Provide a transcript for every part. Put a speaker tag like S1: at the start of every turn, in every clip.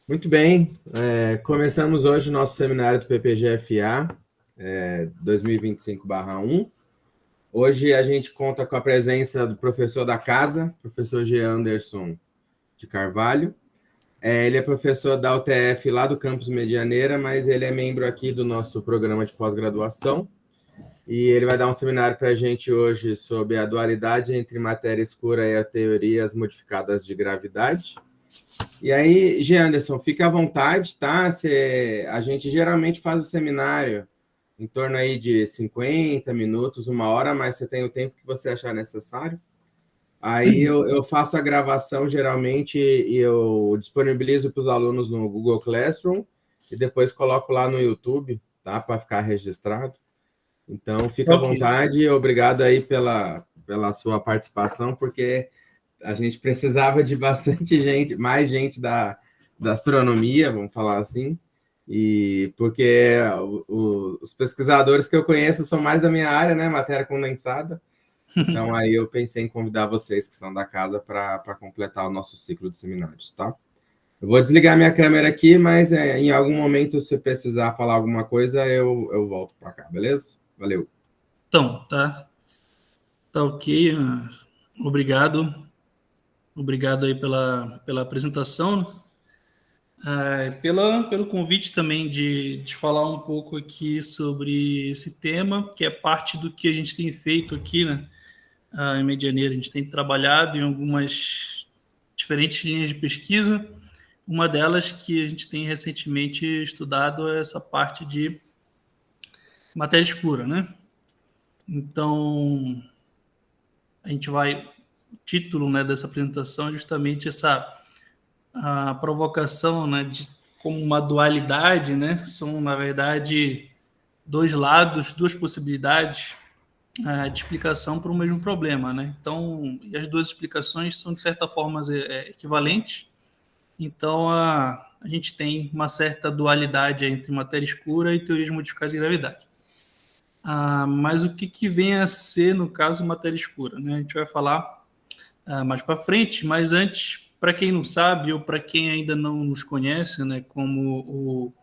S1: Muito bem, começamos hoje o nosso seminário do PPGFA 2025/1. Hoje a gente conta com a presença do professor da casa, professor G. Anderson de Carvalho. Ele é professor da UTF lá do campus Medianeira, mas ele é membro aqui do nosso programa de pós-graduação. E ele vai dar um seminário para a gente hoje sobre a dualidade entre matéria escura e as teorias modificadas de gravidade. E aí, G. Anderson, fica à vontade, tá? A gente geralmente faz o seminário em torno aí de 50 minutos, 1 hora, mas você tem o tempo que você achar necessário. Aí eu faço a gravação geralmente e eu disponibilizo para os alunos no Google Classroom e depois coloco lá no YouTube, tá? Para ficar registrado. Então, fica à
S2: Ok.
S1: vontade e obrigado aí pela sua participação, porque a gente precisava de bastante gente, mais gente da astronomia, vamos falar assim, e porque os pesquisadores que eu conheço são mais da minha área, né, matéria condensada, então aí eu pensei em convidar vocês que são da casa para completar o nosso ciclo de seminários, tá? Eu vou desligar minha câmera aqui, mas em algum momento, se precisar falar alguma coisa, eu volto para cá, beleza? Valeu.
S2: Então, tá ok. Obrigado. Obrigado aí pela apresentação. Pelo convite também de falar um pouco aqui sobre esse tema, que é parte do que a gente tem feito aqui, né? Em Medianeira, a gente tem trabalhado em algumas diferentes linhas de pesquisa. Uma delas que a gente tem recentemente estudado é essa parte de matéria escura, né? Então, a gente vai... O título, né, dessa apresentação é justamente a provocação, né, de como uma dualidade, né? São, na verdade, dois lados, duas possibilidades de explicação para o mesmo problema, né? Então, e as duas explicações são, de certa forma, equivalentes. Então, a gente tem uma certa dualidade entre matéria escura e teorias modificadas de gravidade. Mas o que vem a ser, no caso, matéria escura, né? A gente vai falar mais para frente, mas antes, para quem não sabe ou para quem ainda não nos conhece, né, como o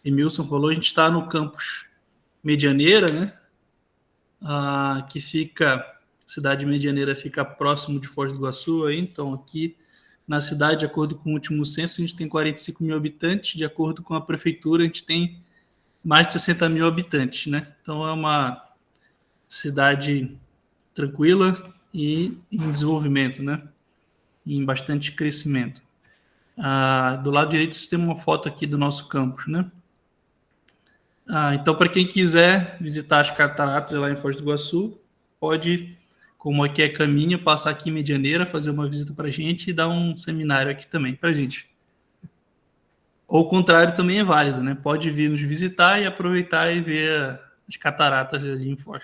S2: Emilson falou, a gente está no campus Medianeira, né, que fica... Cidade Medianeira fica próximo de Foz do Iguaçu, aí, então aqui na cidade, de acordo com o último censo, a gente tem 45 mil habitantes, de acordo com a prefeitura, a gente tem mais de 60 mil habitantes, né? Então é uma cidade tranquila e em desenvolvimento, né? Em bastante crescimento. Do lado direito você tem uma foto aqui do nosso campus, né? Então, para quem quiser visitar as cataratas lá em Foz do Iguaçu, pode, como aqui é caminho, passar aqui em Medianeira, fazer uma visita para a gente e dar um seminário aqui também para a gente. Ou o contrário também é válido, né? Pode vir nos visitar e aproveitar e ver as cataratas ali em Foz.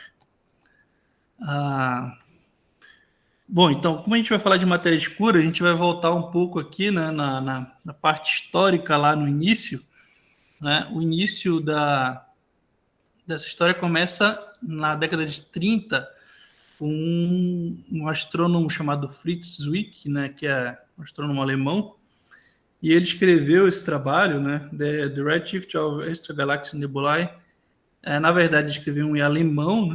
S2: Bom, então, como a gente vai falar de matéria escura, a gente vai voltar um pouco aqui, né, na parte histórica lá no início, né? O início dessa história começa na década de 30 com um astrônomo chamado Fritz Zwick, né, que é um astrônomo alemão, e ele escreveu esse trabalho, né, The Redshift of Extragalactic Nebulae. Na verdade, ele escreveu em alemão,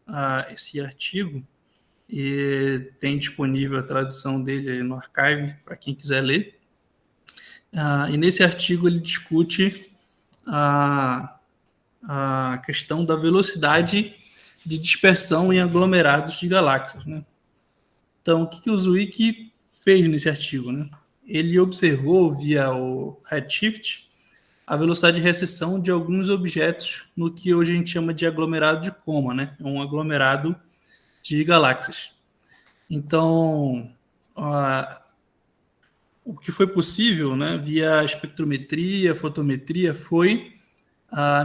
S2: né, esse artigo, e tem disponível a tradução dele no Archive para quem quiser ler. E nesse artigo ele discute a questão da velocidade de dispersão em aglomerados de galáxias, né? Então, o que o Zwick fez nesse artigo, né? Ele observou via o redshift a velocidade de recessão de alguns objetos no que hoje a gente chama de aglomerado de Coma, né? É um aglomerado de galáxias. Então, o que foi possível, né, via espectrometria, fotometria, foi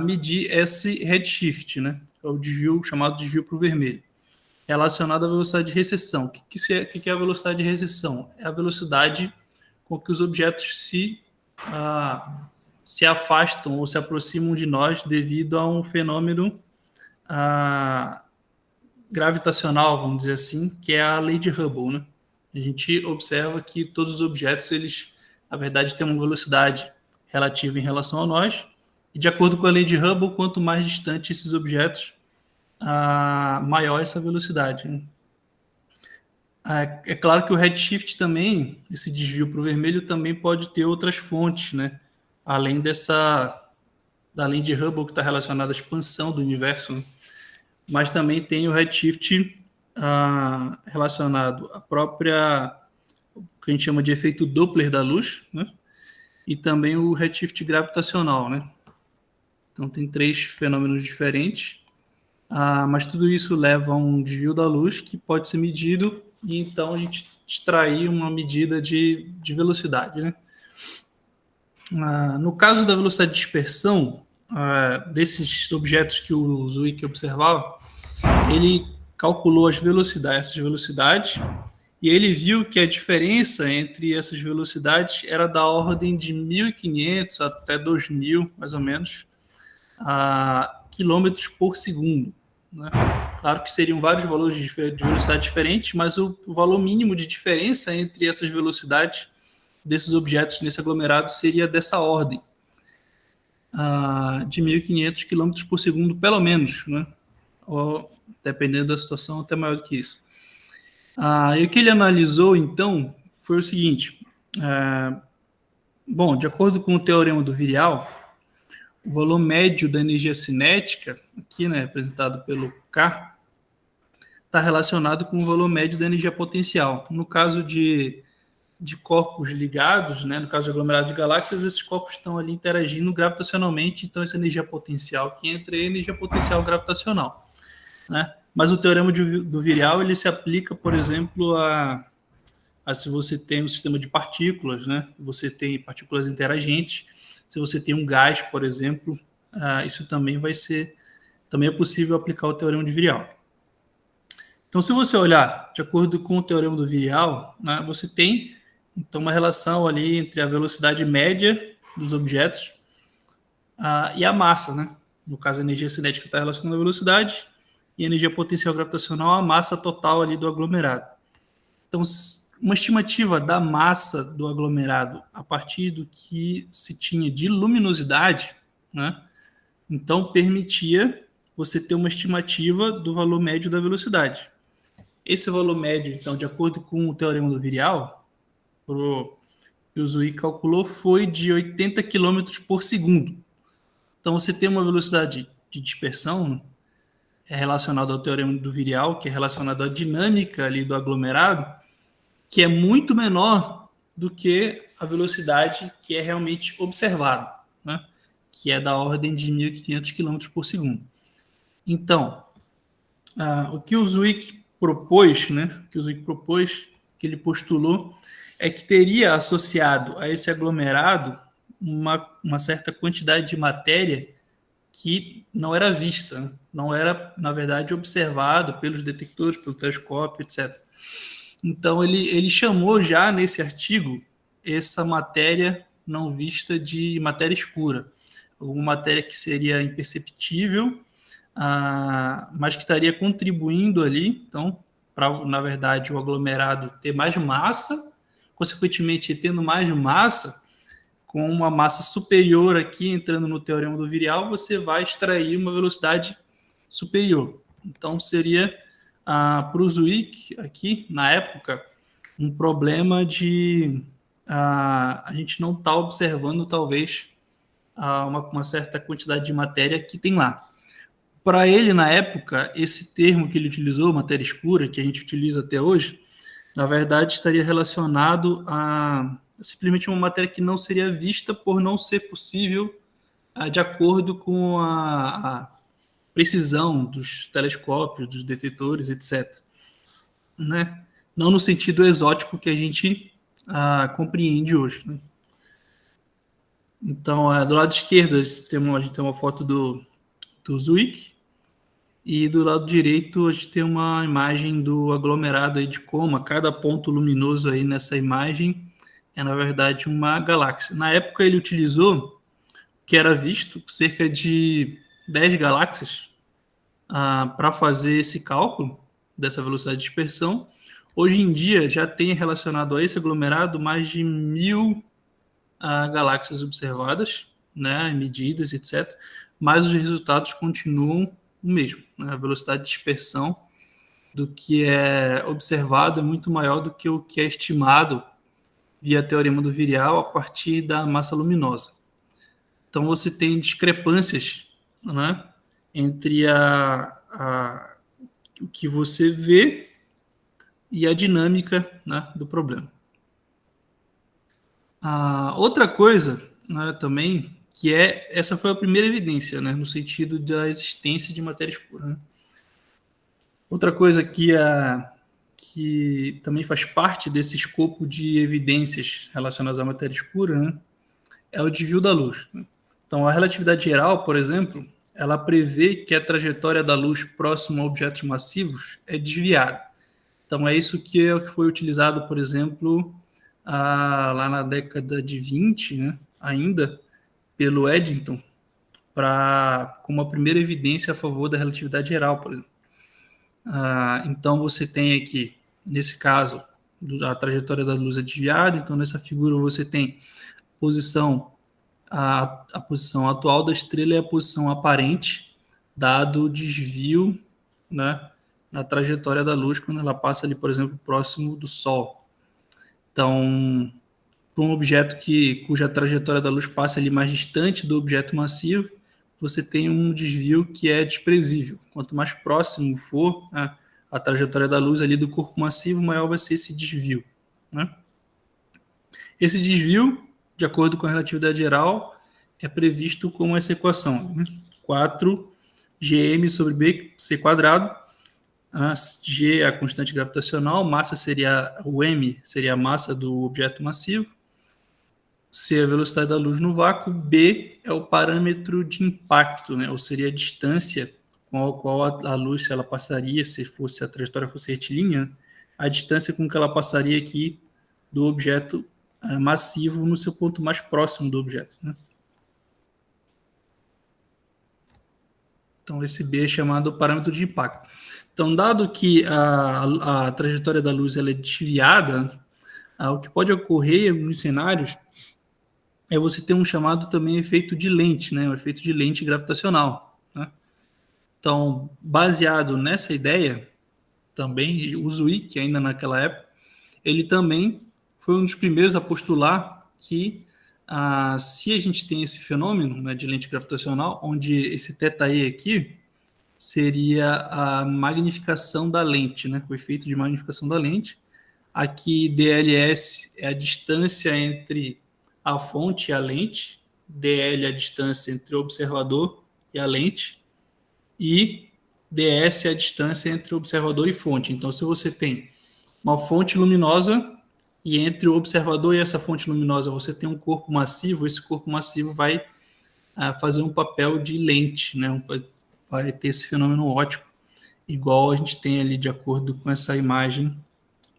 S2: medir esse redshift, né, o desvio chamado desvio para o vermelho, relacionado à velocidade de recessão. O que é a velocidade de recessão? É a velocidade com que os objetos se afastam ou se aproximam de nós devido a um fenômeno gravitacional, vamos dizer assim, que é a lei de Hubble, né? A gente observa que todos os objetos eles na verdade, tem uma velocidade relativa em relação a nós, e de acordo com a lei de Hubble, quanto mais distante esses objetos, maior essa velocidade, né? É claro que o redshift também, esse desvio para o vermelho, também pode ter outras fontes, né? Além da lei de Hubble, que está relacionada à expansão do universo, né? Mas também tem o redshift relacionado à própria, o que a gente chama de efeito Doppler da luz, né? E também o redshift gravitacional, né? Então tem 3 fenômenos diferentes, mas tudo isso leva a um desvio da luz que pode ser medido e então a gente extrair uma medida de velocidade, né? No caso da velocidade de dispersão, desses objetos que o Zwick observava, ele calculou essas velocidades, e ele viu que a diferença entre essas velocidades era da ordem de 1.500 até 2.000, mais ou menos, quilômetros por segundo, né? Claro que seriam vários valores de velocidade diferentes, mas o valor mínimo de diferença entre essas velocidades desses objetos nesse aglomerado seria dessa ordem, de 1.500 km por segundo, pelo menos, né? Ou, dependendo da situação, até maior do que isso. E o que ele analisou, então, foi o seguinte. Bom, de acordo com o teorema do virial, o valor médio da energia cinética, aqui, né, representado pelo K, está relacionado com o valor médio da energia potencial. No caso de corpos ligados, né, no caso de aglomerado de galáxias, esses corpos estão ali interagindo gravitacionalmente, então essa energia potencial que entra é energia potencial gravitacional, né? Mas o teorema do virial ele se aplica, por exemplo, a se você tem um sistema de partículas, né? Você tem partículas interagentes. Se você tem um gás, por exemplo, isso também também é possível aplicar o teorema de virial. Então, se você olhar de acordo com o teorema do virial, né, você tem então uma relação ali entre a velocidade média dos objetos e a massa, né? No caso, a energia cinética está relacionada à velocidade e a energia potencial gravitacional à massa total ali do aglomerado. Então, uma estimativa da massa do aglomerado a partir do que se tinha de luminosidade, né? Então permitia você ter uma estimativa do valor médio da velocidade. Esse valor médio, então, de acordo com o teorema do virial, que o Zwick calculou, foi de 80 km por segundo. Então você tem uma velocidade de dispersão relacionada ao teorema do virial, que é relacionado à dinâmica ali do aglomerado, que é muito menor do que a velocidade que é realmente observada, né? Que é da ordem de 1.500 km por segundo. Então, o que o Zwick propôs, né? Que ele postulou, é que teria associado a esse aglomerado uma certa quantidade de matéria que não era vista, né? Não era, na verdade, observado pelos detectores, pelo telescópio, etc. Então, ele chamou já nesse artigo essa matéria não vista de matéria escura, alguma matéria que seria imperceptível, mas que estaria contribuindo ali, então, para, na verdade, o aglomerado ter mais massa, consequentemente, tendo mais massa, com uma massa superior aqui, entrando no teorema do virial, você vai extrair uma velocidade superior. Então, seria para o Zwick, aqui, na época, um problema de a gente não estar observando, talvez, uma certa quantidade de matéria que tem lá. Para ele, na época, esse termo que ele utilizou, matéria escura, que a gente utiliza até hoje, na verdade, estaria relacionado a simplesmente uma matéria que não seria vista por não ser possível de acordo com a precisão dos telescópios, dos detectores, etc. Né? Não no sentido exótico que a gente compreende hoje, né? Então, do lado esquerdo, a gente tem uma foto do Zwick, e do lado direito a gente tem uma imagem do aglomerado aí de Coma. Cada ponto luminoso aí nessa imagem é, na verdade, uma galáxia. Na época ele utilizou, que era visto, cerca de 10 galáxias para fazer esse cálculo dessa velocidade de dispersão. Hoje em dia já tem relacionado a esse aglomerado mais de 1.000 galáxias observadas, né, medidas, etc., mas os resultados continuam o mesmo, né? A velocidade de dispersão do que é observado é muito maior do que o que é estimado via teorema do virial a partir da massa luminosa. Então você tem discrepâncias, né, entre o que você vê e a dinâmica, né, do problema. Outra coisa, né, também, que essa foi a primeira evidência, né, no sentido da existência de matéria escura, né? Outra coisa que também faz parte desse escopo de evidências relacionadas à matéria escura, né, é o desvio da luz. Então, a relatividade geral, por exemplo, ela prevê que a trajetória da luz próxima a objetos massivos é desviada. Então, é isso que foi utilizado, por exemplo, lá na década de 20, né, ainda, pelo Eddington, como a primeira evidência a favor da relatividade geral, por exemplo. Então, você tem aqui, nesse caso, a trajetória da luz é desviada. Então, nessa figura, você tem a posição atual da estrela e a posição aparente, dado o desvio, né, na trajetória da luz quando ela passa ali, por exemplo, próximo do Sol. Então, para um objeto cuja trajetória da luz passa ali mais distante do objeto massivo, você tem um desvio que é desprezível. Quanto mais próximo for, né, a trajetória da luz ali do corpo massivo, maior vai ser esse desvio, né? Esse desvio, de acordo com a relatividade geral, é previsto como essa equação, né? 4gm sobre bc quadrado. G é a constante gravitacional, massa o m seria a massa do objeto massivo, C é a velocidade da luz no vácuo, B é o parâmetro de impacto, né? Ou seria a distância com a qual a luz, se ela passaria, se a trajetória fosse retilínea, a distância com que ela passaria aqui do objeto massivo no seu ponto mais próximo do objeto, né? Então, esse B é chamado parâmetro de impacto. Então, dado que a trajetória da luz ela é desviada, o que pode ocorrer nos cenários é você ter um chamado também efeito de lente, né? O efeito de lente gravitacional, né? Então, baseado nessa ideia, também, o Zwick, ainda naquela época, ele também foi um dos primeiros a postular que se a gente tem esse fenômeno, né, de lente gravitacional, onde esse θe aqui seria a magnificação da lente, né, o efeito de magnificação da lente. Aqui, DLS é a distância entre a fonte e a lente, DL é a distância entre o observador e a lente, e ds é a distância entre o observador e fonte. Então, se você tem uma fonte luminosa e entre o observador e essa fonte luminosa você tem um corpo massivo, esse corpo massivo vai fazer um papel de lente, né? Vai ter esse fenômeno óptico, igual a gente tem ali de acordo com essa imagem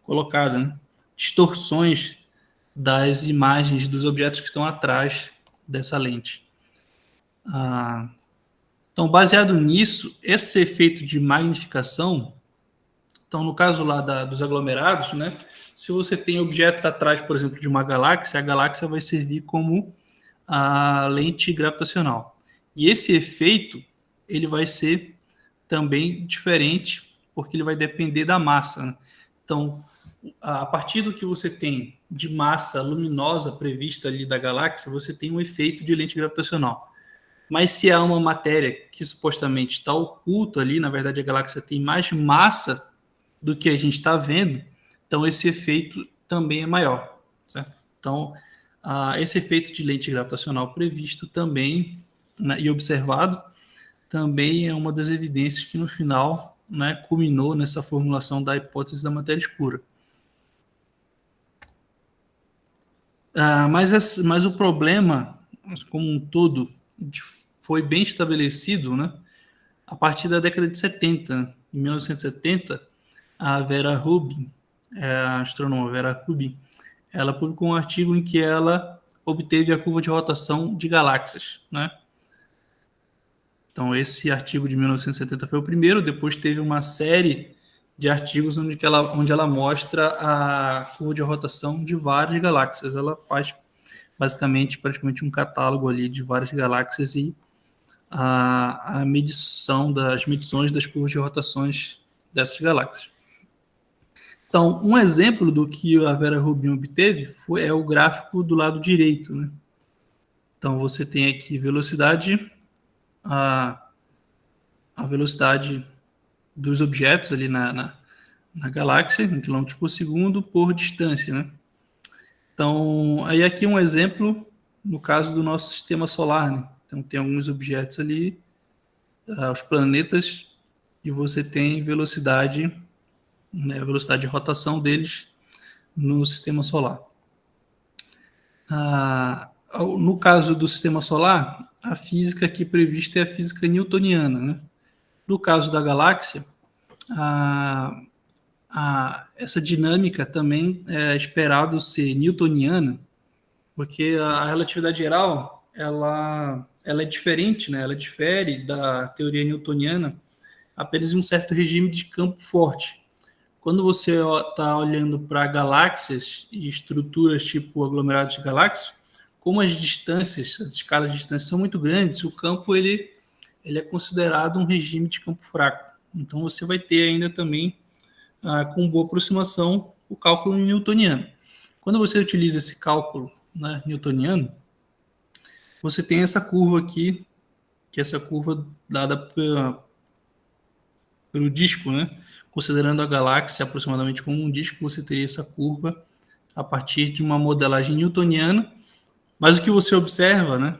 S2: colocada, né? Distorções das imagens dos objetos que estão atrás dessa lente. Então, baseado nisso, esse efeito de magnificação, então no caso lá dos aglomerados, né, se você tem objetos atrás, por exemplo, de uma galáxia, a galáxia vai servir como a lente gravitacional. E esse efeito ele vai ser também diferente, porque ele vai depender da massa, né? Então, a partir do que você tem de massa luminosa prevista ali da galáxia, você tem um efeito de lente gravitacional. Mas se há uma matéria que supostamente está oculta ali, na verdade a galáxia tem mais massa do que a gente está vendo, então esse efeito também é maior, certo? Então, esse efeito de lente gravitacional previsto também, né, e observado, também é uma das evidências que no final, né, culminou nessa formulação da hipótese da matéria escura. Mas o problema, como um todo, foi bem estabelecido, né, a partir da década de 70. Em 1970, a Vera Rubin, a astrônoma Vera Rubin, ela publicou um artigo em que ela obteve a curva de rotação de galáxias, né? Então, esse artigo de 1970 foi o primeiro. Depois teve uma série de artigos onde ela mostra a curva de rotação de várias galáxias. Ela faz basicamente, praticamente um catálogo ali de várias galáxias e a medição das medições das curvas de rotações dessas galáxias. Então, um exemplo do que a Vera Rubin obteve é o gráfico do lado direito, né? Então, você tem aqui velocidade, a velocidade dos objetos ali na galáxia, em quilômetros por segundo, por distância, né? Então, aí aqui um exemplo, no caso do nosso sistema solar, né? Então, tem alguns objetos ali, os planetas, e você tem velocidade, né, a velocidade de rotação deles no sistema solar. No caso do sistema solar, a física aqui prevista é a física newtoniana, né? No caso da galáxia, essa dinâmica também é esperado ser newtoniana, porque a relatividade geral ela é diferente, né? Ela difere da teoria newtoniana apenas em um certo regime de campo forte. Quando você está olhando para galáxias e estruturas tipo aglomerados de galáxias, como as distâncias, as escalas de distância são muito grandes, o campo ele é considerado um regime de campo fraco. Então você vai ter ainda também, com boa aproximação, o cálculo newtoniano. Quando você utiliza esse cálculo, né, newtoniano, você tem essa curva aqui, que é essa curva dada pelo disco, né? Considerando a galáxia aproximadamente como um disco, você teria essa curva a partir de uma modelagem newtoniana. Mas o que você observa, né,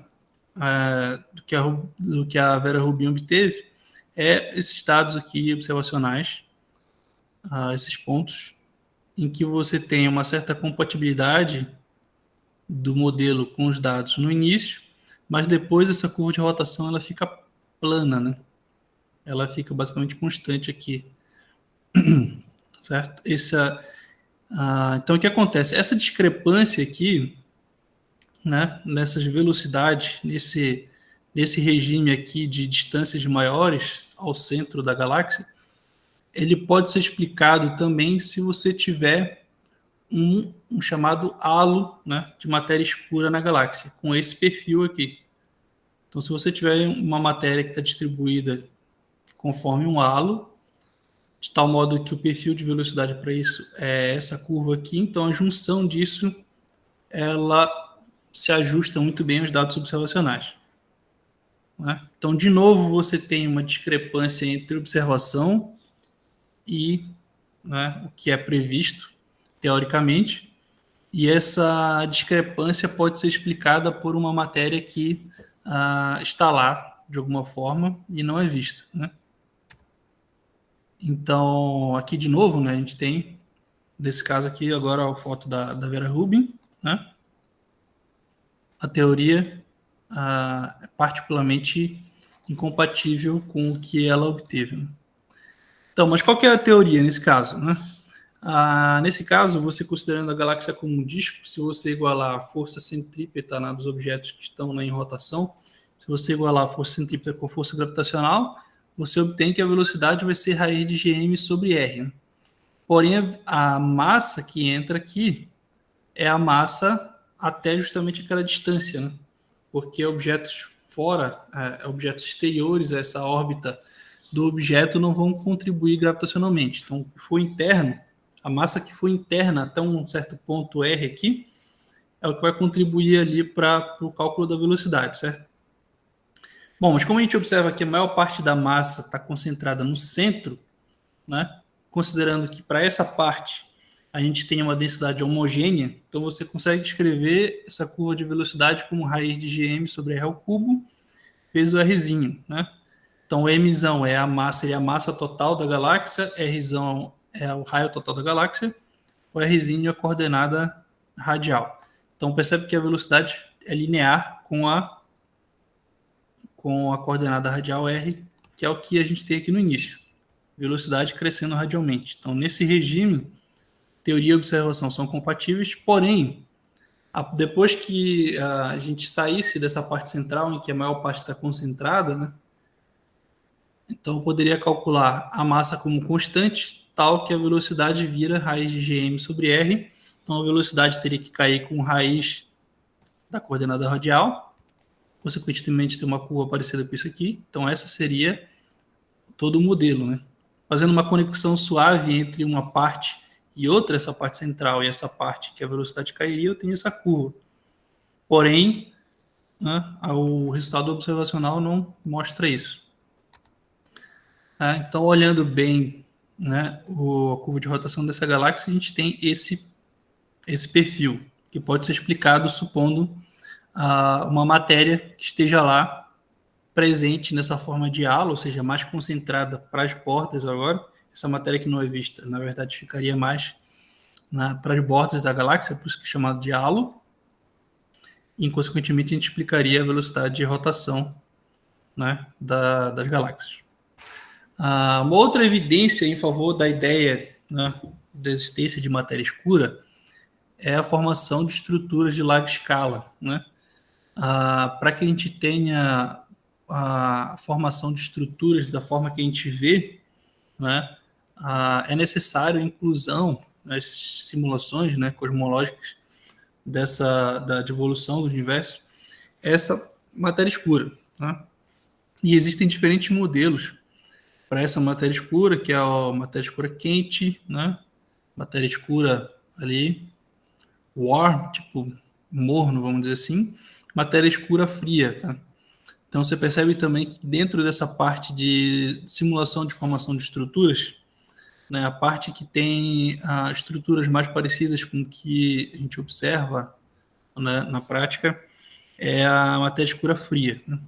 S2: do que a Vera Rubin obteve, é esses dados aqui observacionais, esses pontos, em que você tem uma certa compatibilidade do modelo com os dados no início, mas depois essa curva de rotação ela fica plana, né? Ela fica basicamente constante aqui, certo? Então, o que acontece? Essa discrepância aqui, né, nessas velocidades, nesse regime aqui de distâncias maiores ao centro da galáxia, ele pode ser explicado também se você tiver um chamado halo, né, de matéria escura na galáxia, com esse perfil aqui. Então, se você tiver uma matéria que está distribuída conforme um halo, de tal modo que o perfil de velocidade para isso é essa curva aqui, então a junção disso ela se ajusta muito bem aos dados observacionais, né? Então, de novo, você tem uma discrepância entre observação e, né, o que é previsto teoricamente, e essa discrepância pode ser explicada por uma matéria que está lá de alguma forma e não é vista, né? Então, aqui de novo, né, a gente tem, desse caso aqui, agora a foto da Vera Rubin, né? A teoria é particularmente incompatível com o que ela obteve, né? Então, mas qual que é a teoria nesse caso, né? Nesse caso, você considerando a galáxia como um disco, se você igualar a força centrípeta, né, dos objetos que estão, né, em rotação, se você igualar a força centrípeta com a força gravitacional, você obtém que a velocidade vai ser raiz de gm sobre r, né? Porém, a massa que entra aqui é a massa até justamente aquela distância, né? Porque objetos fora, objetos exteriores a essa órbita do objeto não vão contribuir gravitacionalmente. Então, o que for interno, a massa que for interna até um certo ponto R aqui, é o que vai contribuir ali para o cálculo da velocidade, certo? Bom, mas como a gente observa que a maior parte da massa está concentrada no centro, né? Considerando que para essa parte a gente tem uma densidade homogênea, então você consegue descrever essa curva de velocidade como raiz de gm sobre r ao cubo vezes o rzinho, né? Então, mzão é a massa total da galáxia, rzão é o raio total da galáxia, o rzinho é a coordenada radial. Então, percebe que a velocidade é linear com a coordenada radial r, que é o que a gente tem aqui no início. Velocidade crescendo radialmente. Então, nesse regime, teoria e observação são compatíveis, porém, depois que a gente saísse dessa parte central, em que a maior parte está concentrada, né? Então, eu poderia calcular a massa como constante, tal que a velocidade vira raiz de gm sobre r. Então, a velocidade teria que cair com raiz da coordenada radial, consequentemente tem uma curva parecida com isso aqui, então essa seria todo o modelo, né? Fazendo uma conexão suave entre uma parte e outra, essa parte central e essa parte que a velocidade cairia, eu tenho essa curva. Porém, né, o resultado observacional não mostra isso. Tá? Então, olhando bem, né, a curva de rotação dessa galáxia, a gente tem esse perfil, que pode ser explicado supondo uma matéria que esteja lá presente nessa forma de halo, ou seja, mais concentrada para as bordas agora. Essa matéria que não é vista, na verdade, ficaria mais para as bordas da galáxia, por isso que é chamado de halo. E, consequentemente, a gente explicaria a velocidade de rotação, né, das galáxias. Uma outra evidência em favor da ideia, né, da existência de matéria escura é a formação de estruturas de larga escala, né? Para que a gente tenha a formação de estruturas da forma que a gente vê, né, é necessário a inclusão nas simulações, né, cosmológicas da evolução do universo, essa matéria escura, né? E existem diferentes modelos para essa matéria escura, que é a matéria escura quente, né? Matéria escura ali, warm, tipo morno, vamos dizer assim, matéria escura fria, tá? Então você percebe também que dentro dessa parte de simulação de formação de estruturas, né, a parte que tem estruturas mais parecidas com o que a gente observa, né, na prática é a matéria escura fria, né?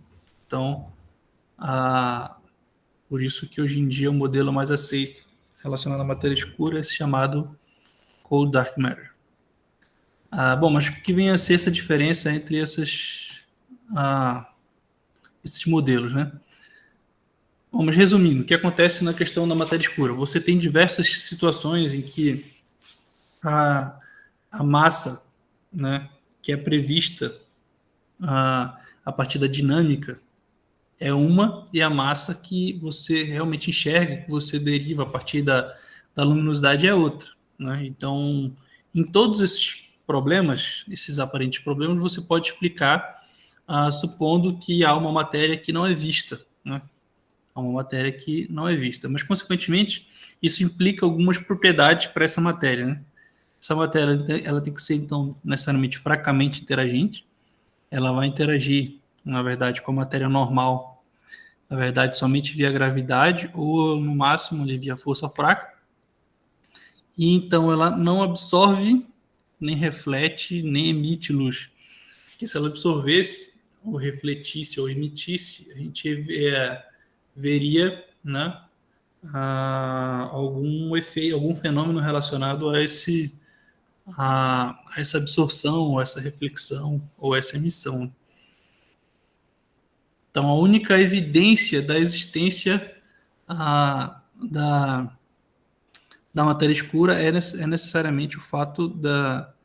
S2: Então, por isso que hoje em dia o modelo mais aceito relacionado à matéria escura é esse chamado Cold Dark Matter. Bom, mas o que vem a ser essa diferença entre esses modelos, né? Vamos resumindo, o que acontece na questão da matéria escura? Você tem diversas situações em que a massa, né, que é prevista a partir da dinâmica é uma, e a massa que você realmente enxerga, que você deriva a partir da luminosidade é outra, né? Então, em todos esses problemas, esses aparentes problemas, você pode explicar supondo que há uma matéria que não é vista, né? Há uma matéria que não é vista, mas, consequentemente, isso implica algumas propriedades para essa matéria, né? Essa matéria ela tem que ser, então, necessariamente fracamente interagente. Ela vai interagir, na verdade, com a matéria normal, na verdade, somente via gravidade ou, no máximo, via força fraca. E, então, ela não absorve, nem reflete, nem emite luz. Porque se ela absorvesse, ou refletisse, ou emitisse, a gente veria, né, algum efeito, algum fenômeno relacionado a essa absorção, ou essa reflexão, ou essa emissão. Então, a única evidência da existência da matéria escura é necessariamente o fato da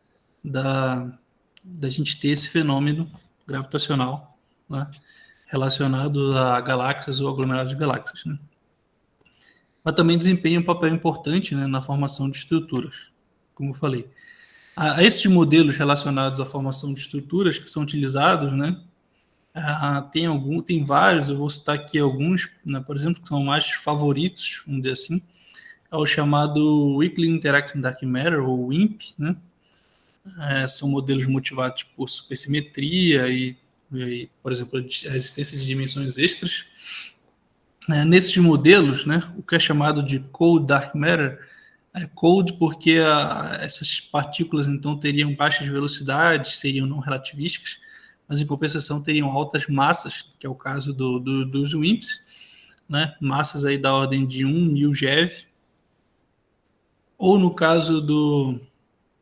S2: gente ter esse fenômeno gravitacional, né, relacionado a galáxias ou aglomerados de galáxias, né? Mas também desempenha um papel importante, né, na formação de estruturas, como eu falei. Esses modelos relacionados à formação de estruturas que são utilizados, né, tem vários, eu vou citar aqui alguns, né, por exemplo, que são mais favoritos, vamos dizer assim, é o chamado Weakly Interacting Dark Matter, ou WIMP, né? São modelos motivados por supersimetria e, por exemplo, a existência de dimensões extras. Nesses modelos, né, o que é chamado de Cold Dark Matter é cold porque essas partículas então teriam baixas velocidades, seriam não relativísticas, mas em compensação teriam altas massas, que é o caso dos WIMPs, né, massas aí da ordem de 1.000 GeV, ou no caso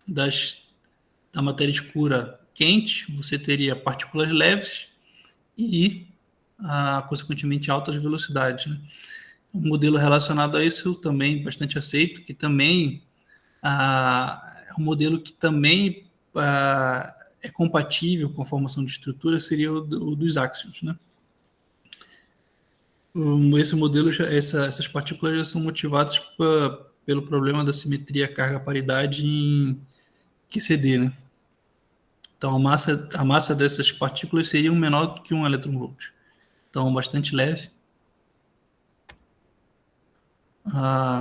S2: da matéria escura quente, você teria partículas leves e, consequentemente, altas velocidades, né? Um modelo relacionado a isso também bastante aceito, que também é um modelo que também é compatível com a formação de estrutura, seria o dos áxions, né? Esse modelo, essas partículas já são motivadas pelo problema da simetria carga-paridade em QCD, né? Então, a massa dessas partículas seria menor do que 1 elétron-volt. Então, bastante leve.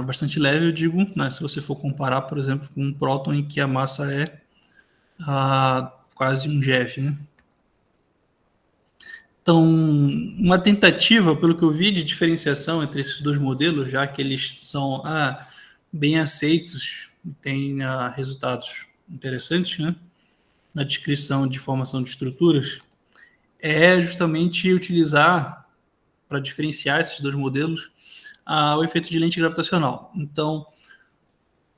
S2: Bastante leve, eu digo, né, se você for comparar, por exemplo, com um próton em que a massa é quase um GeV, né? Então, uma tentativa, pelo que eu vi, de diferenciação entre esses dois modelos, já que eles são bem aceitos, têm resultados interessantes, né, na descrição de formação de estruturas, é justamente utilizar, para diferenciar esses dois modelos, o efeito de lente gravitacional. Então,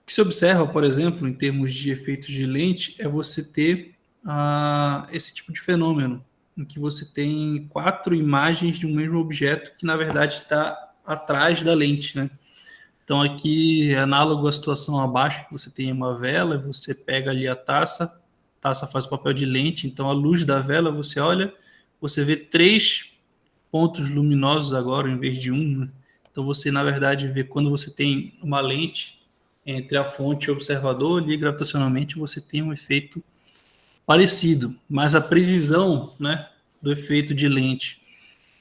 S2: o que se observa, por exemplo, em termos de efeitos de lente, é você ter esse tipo de fenômeno, em que você tem 4 imagens de um mesmo objeto que, na verdade, está atrás da lente, né? Então, aqui é análogo à situação abaixo, que você tem uma vela, você pega ali a taça faz o papel de lente, então a luz da vela, você olha, você vê 3 pontos luminosos agora, em vez de 1, né? Então, você, na verdade, vê quando você tem uma lente entre a fonte e o observador, ali gravitacionalmente você tem um efeito parecido, mas a previsão, né, do efeito de lente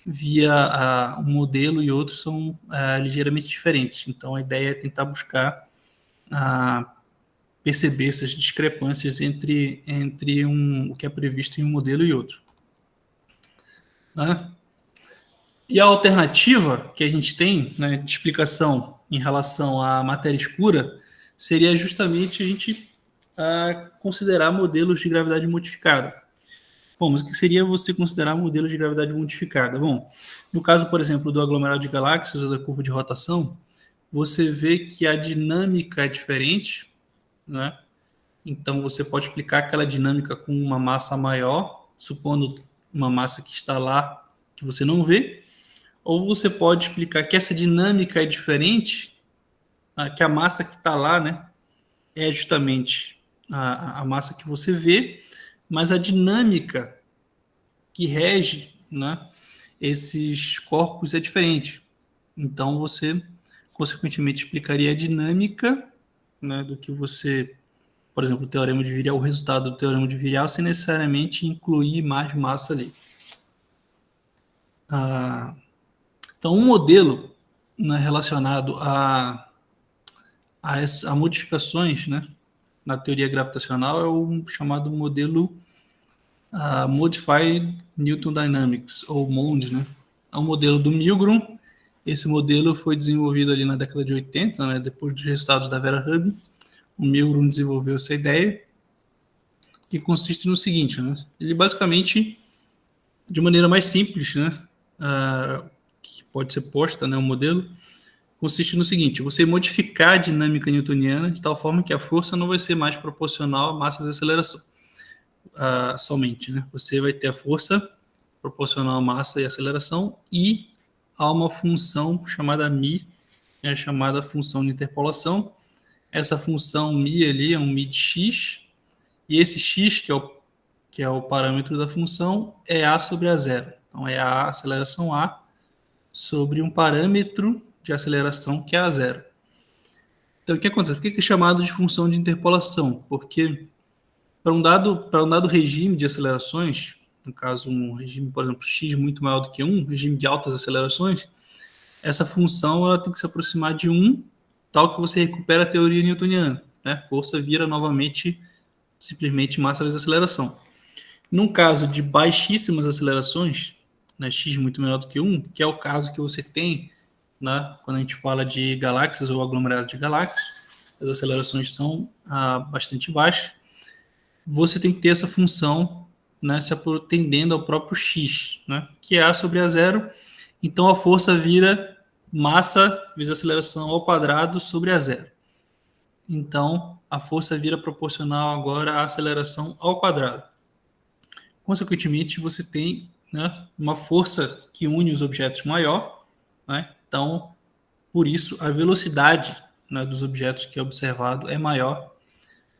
S2: via um modelo e outro são ligeiramente diferentes. Então, a ideia é tentar buscar perceber essas discrepâncias entre o que é previsto em um modelo e outro. Né? E a alternativa que a gente tem, né, de explicação em relação à matéria escura seria justamente a gente considerar modelos de gravidade modificada. Bom, mas o que seria você considerar modelos de gravidade modificada? Bom, no caso, por exemplo, do aglomerado de galáxias ou da curva de rotação, você vê que a dinâmica é diferente, né? Então, você pode explicar aquela dinâmica com uma massa maior, supondo uma massa que está lá, que você não vê, ou você pode explicar que essa dinâmica é diferente, que a massa que está lá, né, é justamente a massa que você vê, mas a dinâmica que rege, né, esses corpos é diferente. Então, você, consequentemente, explicaria a dinâmica, né, do que você, por exemplo, o teorema de Virial, o resultado do teorema de Virial, sem necessariamente incluir mais massa ali. Então, um modelo, né, relacionado a modificações, né, na teoria gravitacional é o chamado modelo Modified Newton Dynamics, ou MOND, né? É um modelo do Milgrom. Esse modelo foi desenvolvido ali na década de 80, né, depois dos resultados da Vera Hubble. O Milgrom desenvolveu essa ideia, que consiste no seguinte, né? Ele basicamente, de maneira mais simples, né, que pode ser posta, né, o modelo, consiste no seguinte: você modificar a dinâmica newtoniana de tal forma que a força não vai ser mais proporcional à massa de aceleração somente, né? Você vai ter a força proporcional à massa e aceleração e há uma função chamada μ, chamada função de interpolação. Essa função μ ali é um μ de x, e esse x, que é o parâmetro da função, é a sobre a zero. Então, é a aceleração a sobre um parâmetro de aceleração que é a zero. Então, o que acontece? Por que é chamado de função de interpolação? Porque para um dado regime de acelerações, no caso um regime, por exemplo, x muito maior do que 1, regime de altas acelerações, essa função ela tem que se aproximar de 1, tal que você recupera a teoria newtoniana, né? Força vira novamente simplesmente massa vezes aceleração. Num caso de baixíssimas acelerações, né, x muito menor do que 1, que é o caso que você tem, né, quando a gente fala de galáxias ou aglomerado de galáxias, as acelerações são bastante baixas, você tem que ter essa função, né, se tendendo ao próprio x, né, que é a sobre a zero. Então a força vira massa vezes aceleração ao quadrado sobre a zero. Então a força vira proporcional agora à aceleração ao quadrado. Consequentemente, você tem, né, uma força que une os objetos maior, né? Então, por isso, a velocidade, né, dos objetos que é observado é maior,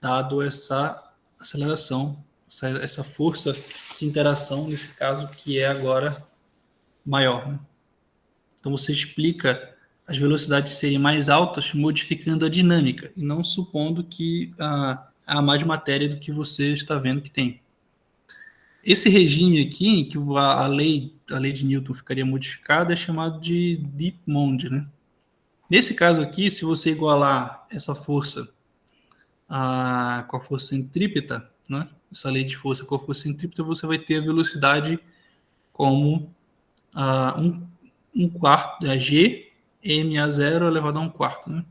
S2: dado essa aceleração, essa força de interação, nesse caso, que é agora maior. Né? Então, você explica as velocidades serem mais altas modificando a dinâmica, e não supondo que há mais matéria do que você está vendo que tem. Esse regime aqui, em que a lei de Newton ficaria modificada, é chamado de Deep-Mond, né? Nesse caso aqui, se você igualar essa força com a força centrípeta, né? Essa lei de força com a força centrípeta, você vai ter a velocidade como um quarto, G ma0 elevado a 1/4, né?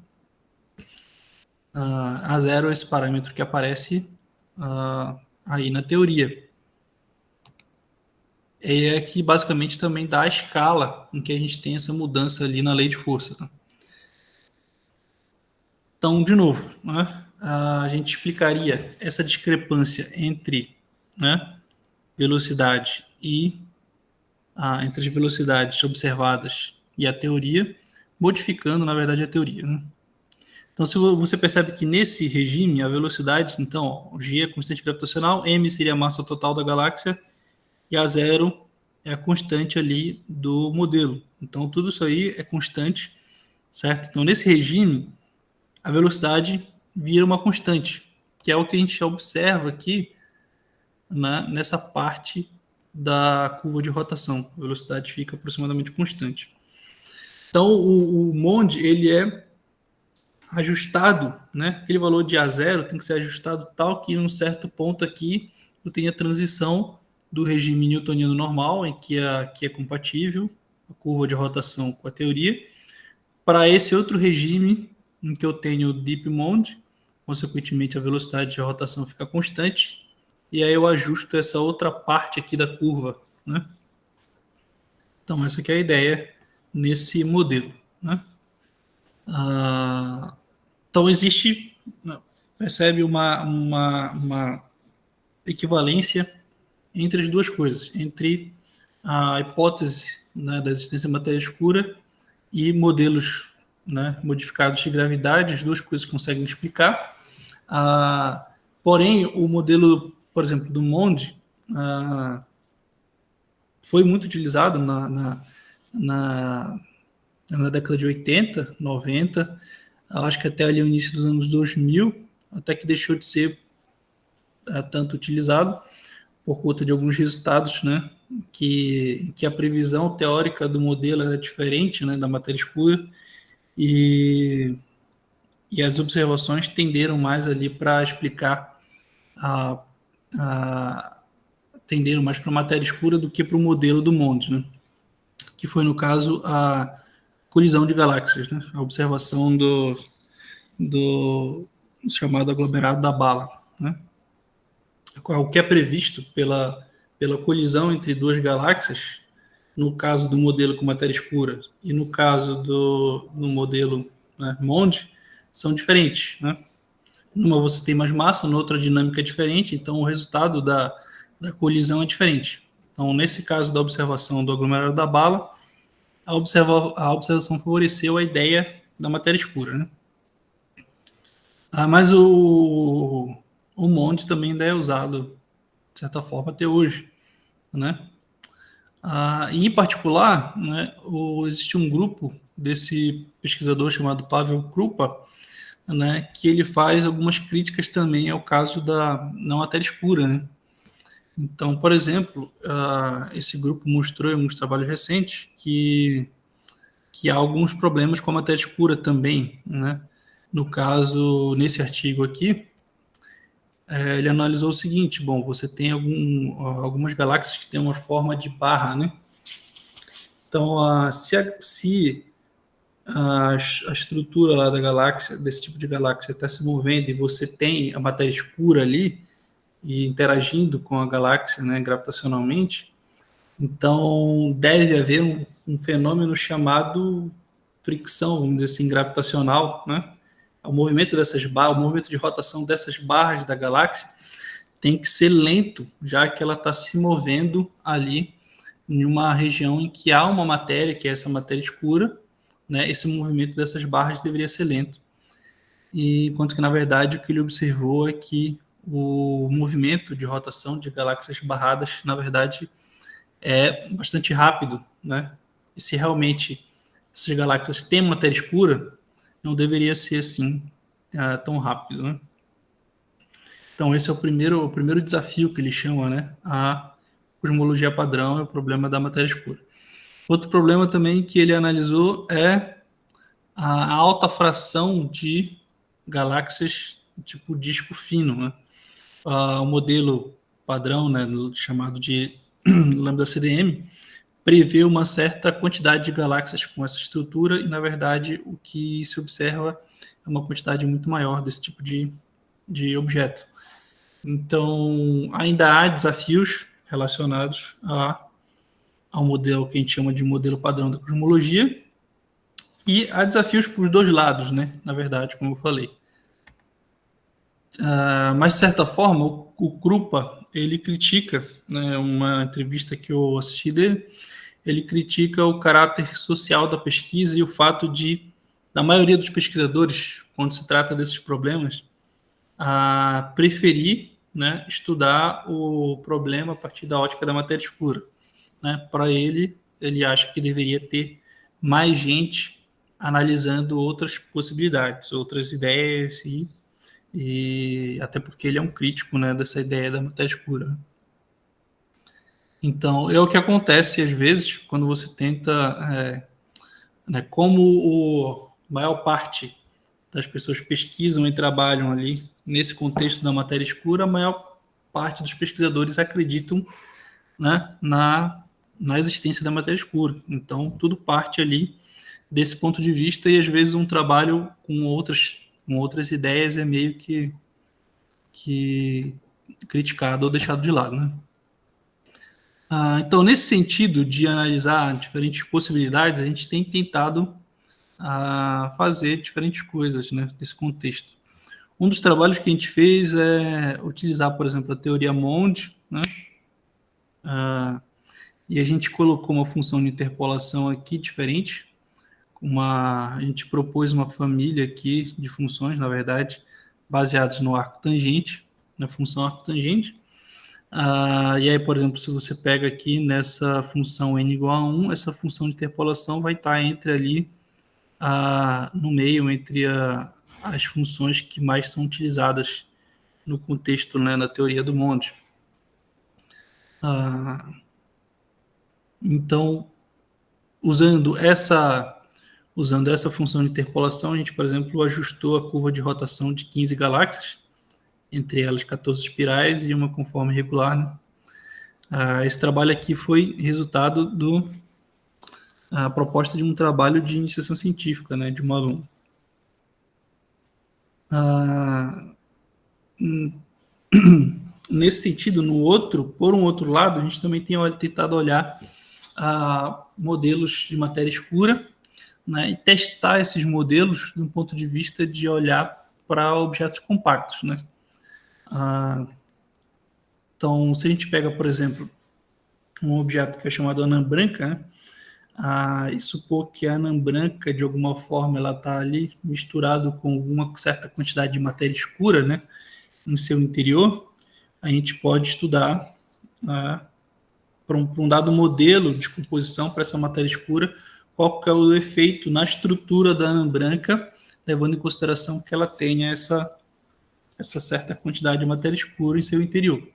S2: A0 é esse parâmetro que aparece aí na teoria. É que basicamente também dá a escala em que a gente tem essa mudança ali na lei de força. Tá? Então, de novo, né, a gente explicaria essa discrepância entre, né, velocidade e entre as velocidades observadas e a teoria, modificando, na verdade, a teoria. Né? Então, se você percebe que nesse regime, a velocidade, então, ó, G é constante gravitacional, m seria a massa total da galáxia, e a zero é a constante ali do modelo. Então, tudo isso aí é constante, certo? Então, nesse regime, a velocidade vira uma constante, que é o que a gente observa aqui, né, nessa parte da curva de rotação. A velocidade fica aproximadamente constante. Então, o Mond, ele é ajustado, né? Aquele valor de A0 tem que ser ajustado tal que em um certo ponto aqui eu tenha a transição do regime newtoniano normal, em que é compatível a curva de rotação com a teoria, para esse outro regime em que eu tenho o Deep-Mond, consequentemente a velocidade de rotação fica constante, e aí eu ajusto essa outra parte aqui da curva, né? Então essa aqui é a ideia nesse modelo, né? Então existe, percebe uma equivalência entre as duas coisas, entre a hipótese, né, da existência da matéria escura e modelos, né, modificados de gravidade, as duas coisas conseguem explicar. Porém, o modelo, por exemplo, do Mond foi muito utilizado na década de 80, 90, acho que até ali o início dos anos 2000, até que deixou de ser tanto utilizado por conta de alguns resultados, né, que a previsão teórica do modelo era diferente, né, da matéria escura, e as observações tenderam mais ali para explicar tenderam mais para a matéria escura do que para o modelo do Mond, né, que foi, no caso, a colisão de galáxias, né, a observação do chamado aglomerado da Bala, né, o que é previsto pela colisão entre duas galáxias, no caso do modelo com matéria escura e no caso do modelo, né, Mond, são diferentes. Né? Numa você tem mais massa, na outra a dinâmica é diferente, então o resultado da colisão é diferente. Então, nesse caso da observação do aglomerado da Bala, a observação favoreceu a ideia da matéria escura. Né? Mas o Mond também ainda é usado, de certa forma, até hoje. Né? E, em particular, né, existe um grupo desse pesquisador chamado Pavel Krupa, né, que ele faz algumas críticas também ao caso da matéria escura. Né? Então, por exemplo, esse grupo mostrou em alguns trabalhos recentes que há alguns problemas com a matéria escura também. Né? No caso, nesse artigo aqui, ele analisou o seguinte: bom, você tem algumas galáxias que têm uma forma de barra, né? Então, se a estrutura lá da galáxia, desse tipo de galáxia, está se movendo e você tem a matéria escura ali e interagindo com a galáxia, né, gravitacionalmente, então deve haver um fenômeno chamado fricção, vamos dizer assim, gravitacional, né? O movimento dessas barras, o movimento de rotação dessas barras da galáxia tem que ser lento, já que ela está se movendo ali em uma região em que há uma matéria, que é essa matéria escura, né? Esse movimento dessas barras deveria ser lento. Enquanto que, na verdade, o que ele observou é que o movimento de rotação de galáxias barradas, na verdade, é bastante rápido, né? E se realmente essas galáxias têm matéria escura, não deveria ser assim tão rápido, né? Então esse é o primeiro desafio que ele chama, né? A cosmologia padrão e o problema da matéria escura. Outro problema também que ele analisou é a alta fração de galáxias tipo disco fino, né? O modelo padrão, né, chamado de lambda CDM, prevê uma certa quantidade de galáxias com essa estrutura e, na verdade, o que se observa é uma quantidade muito maior desse tipo de objeto. Então, ainda há desafios relacionados ao modelo que a gente chama de modelo padrão da cosmologia, e há desafios para os dois lados, né? Na verdade, como eu falei. Mas, de certa forma, o Krupa, ele critica, né, uma entrevista que eu assisti dele, ele critica o caráter social da pesquisa e o fato da maioria dos pesquisadores, quando se trata desses problemas, preferir, né, estudar o problema a partir da ótica da matéria escura. Né? Para ele acha que deveria ter mais gente analisando outras possibilidades, outras ideias, e até porque ele é um crítico, né, dessa ideia da matéria escura. Então, é o que acontece às vezes quando você tenta, né, como a maior parte das pessoas pesquisam e trabalham ali nesse contexto da matéria escura, a maior parte dos pesquisadores acreditam, né, na existência da matéria escura. Então, tudo parte ali desse ponto de vista, e às vezes um trabalho com outras ideias é meio que criticado ou deixado de lado, né? Então, nesse sentido de analisar diferentes possibilidades, a gente tem tentado fazer diferentes coisas, né, nesse contexto. Um dos trabalhos que a gente fez é utilizar, por exemplo, a teoria Monde, né, e a gente colocou uma função de interpolação aqui diferente. A gente propôs uma família aqui de funções, na verdade, baseadas no arco tangente, na função arco tangente. E aí, por exemplo, se você pega aqui nessa função n igual a 1, essa função de interpolação vai estar entre ali, no meio, entre as funções que mais são utilizadas no contexto, né, na teoria do Monde. Então, usando essa função de interpolação, a gente, por exemplo, ajustou a curva de rotação de 15 galáxias, entre elas 14 espirais e uma conforme regular, né? Esse trabalho aqui foi resultado da proposta de um trabalho de iniciação científica, né, de um aluno. Nesse sentido, por um outro lado, a gente também tem tentado olhar modelos de matéria escura, né, e testar esses modelos do ponto de vista de olhar para objetos compactos, né? Então, se a gente pega, por exemplo, um objeto que é chamado anã branca, né, e supor que a anã branca, de alguma forma, ela está ali misturado com alguma certa quantidade de matéria escura, né, em seu interior, a gente pode estudar para um dado modelo de composição para essa matéria escura, qual que é o efeito na estrutura da anã branca, levando em consideração que ela tenha essa certa quantidade de matéria escura em seu interior.